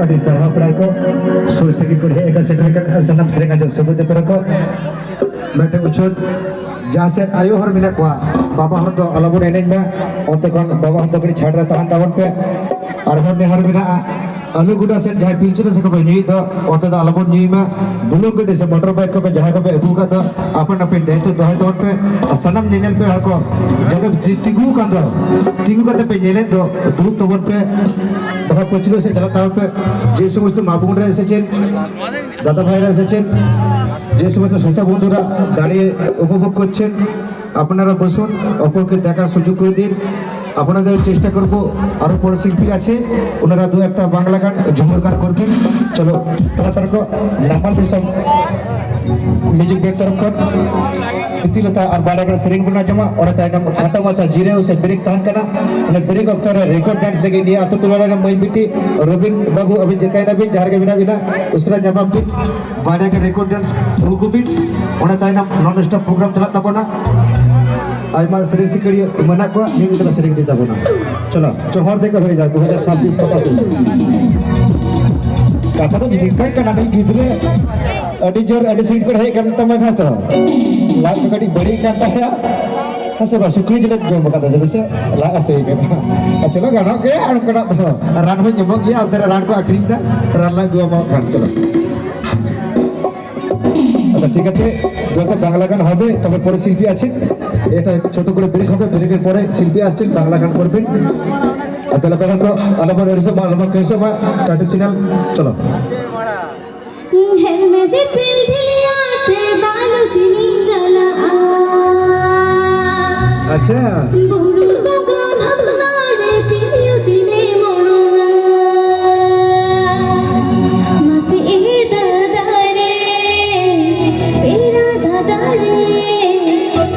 अभी सरहा पड़ा को सुर से की कुड़ी एक सेटर का सनम सेरेंगा जो सबूत पर को बैठे उछुट जहाँ से आयो हर मिला को बाबा हर तो अलग एनेज में और तक बाबा हर तो कड़ी छाड़ रहा था तावन पे और हर ने हर मिला अलग गुड़ा से जहाँ पिंचर से कभी न्यू तो और तो अलग न्यू में बुलूं के जैसे मोटर बाइक को पे जहाँ को पे अगू का तो अपन अपन देते तो है तो पे सनम नेनल पे हर को जगह तिगू का तो पे नेले तो धूप तो वन पे बाबा पचलो से चला तावन पे जे समस्त माबुन रहे से चेन दादा भाई रहे से चेन जे समस्त सुता बंधुरा दाड़िए उपभोग করছেন আপনারা বসুন অপরকে দেখার সুযোগ করে দিন আপনাদের চেষ্টা করব আরো বড় শিল্পী আছে ওনারা দু একটা বাংলা গান ঝুমুর গান করবেন চলো তারপর को नामल दिसम म्यूजिक डायरेक्टर को तितिलता और बाड़ागढ़ सेरिंग बना जमा और तायनम घाटा माचा जीरे उसे ब्रेक तान करना ने ब्रेक अक्तर रिकॉर्ड डांस लगे दिया अतु टोला ने मई बिटी रविन बाबू अभी जकाय ना भी जार के बिना बिना उसरा जमा भी बाड़ागढ़ रिकॉर्ड डांस उनको भी और तायनम नॉन स्टॉप प्रोग्राम चला तबना आइमा सेरिंग सिकड़ी मना को नी तो सेरिंग देता बना चलो चोहर दे के हो जाए 2026 कथा तो जिक्र करना नहीं गिदरे अड़ी जोर अड़ी सीट पर है कम तम था तो लाग कड़ी बड़ी करता है हसे बस सुक्री जले जो बका दे से लाग से करना चलो गाना के और कड़ा तो रान हो जमो गया अंदर रान को आखरी दा रान ला दुआ मा खान चलो अच्छा ठीक है যত বাংলা গান হবে তবে পরে শিল্পী আছেন এটা ছোট করে ব্রেক হবে ব্রেকের পরে শিল্পী আসছেন বাংলা গান করবেন তাহলে তখন তো আলাদা এসে আলাদা কেসে বা ট্র্যাডিশনাল চলো হেলমেটে পিল ঢিলিয়াতে বালু তিনি জ্বালা আচ্ছা বড় সগা ভাবনারে তিনিও দিনে মনো মাসে এ দাদারে পেরা দাদারে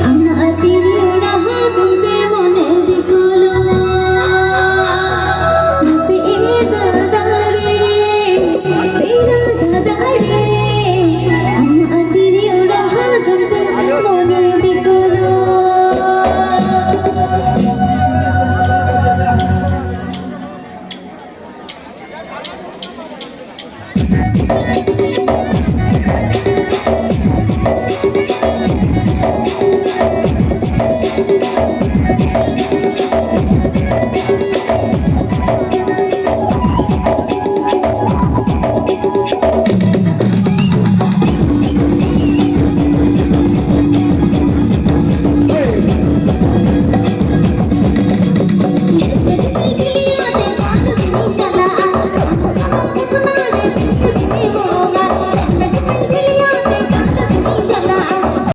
আমা তিরি ওরা হাজুতে মনে বিকলো মাসে এ দাদারে পেরা দাদারে আমা তিরি ওরা হাজুতে মনে বিকলো